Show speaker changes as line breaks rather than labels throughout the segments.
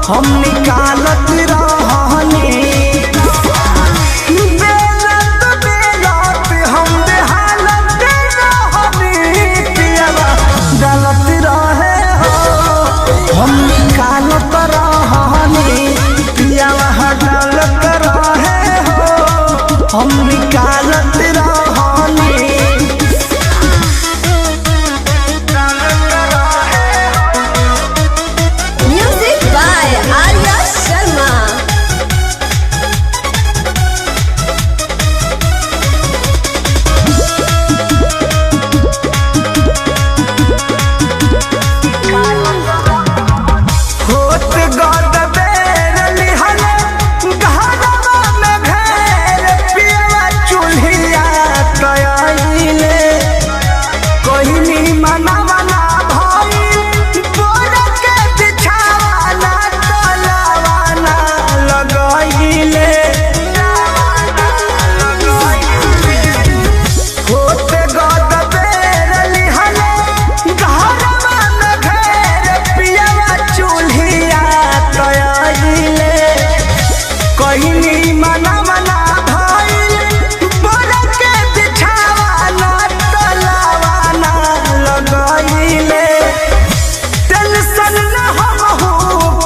हम निकालत रहनी बेलत बेलत हम बेहालत रहनी पियवा डालत रहे हो हम निकालत रहनी पियवा डालत रहे हो हम निकालत रहनी।
Music by Arya Sharma.
होत गद बेर लिहले घरवा में घेर पियवा चूल्हिया तयाइले कोहिनी मनवना भइल बोर के बिछावाना तलावाना लगाइले होत गद बेर लिहले घरवा में घेर पियवा चूल्हिया तयाइले कोहिनी मनवना भइल बोर के बिछावाना तलावाना लगाइले टेंशन न हमहू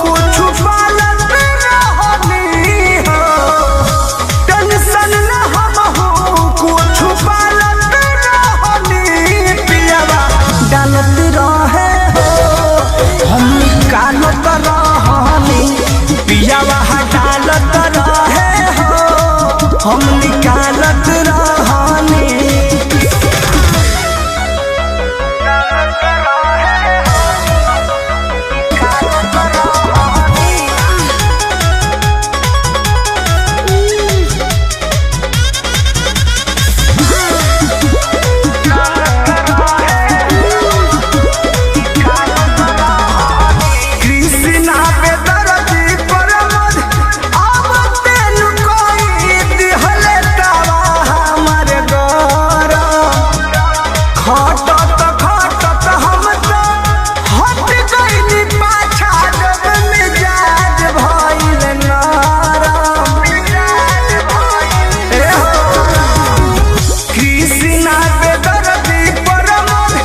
कुछ पालत रहनी हो टेंशन न हमहू कुछ पालत रहनी पियवा डालत रहे हो हम निकालत रहनी पियवा डालत रहे हो हम निकालत रहनी। कृष्णा पे दर्दी प्रमोद अब तेनु कोई दिहले तवा हमर घर खटत खटत हम तो हट गइनी पाछा जब मिजाज भइल नरम ए हो कृष्णा पे दर्दी प्रमोद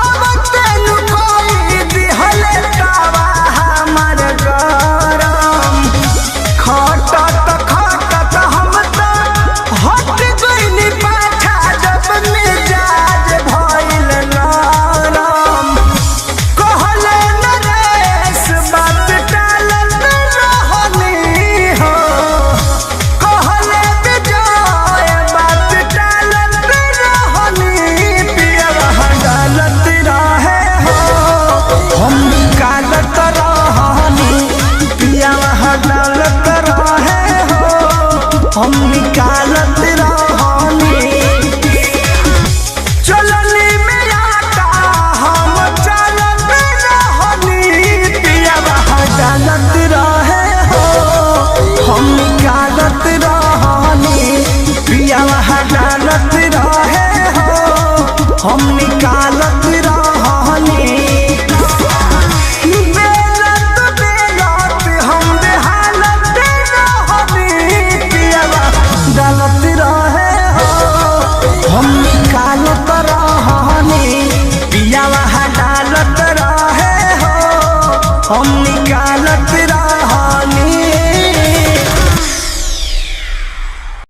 अब तेनु कोई दिहले तवा हमर गरम खटत खटत हम तो हट गइनी पाछा जब मिजाज भइल नरम कहले नरेश बात टालत रहनी हो कहले विजय बात टालत रहनी पियवा डालत रहे हो हम निकालत रहनी पियवा डालत रहे हो हम निकालत रहनी चलनी में आटा हम चलत रहनी पियवा डालत रहे हो हम निकालत रहनी पियवा डालत रहे हो हम निकालत रहनी बेलत बेलत हम बेहालत रहनी पियवा डालत रहे हो हम निकालत रहनी पियवा डालत रहे हो हम निकालत रहनी।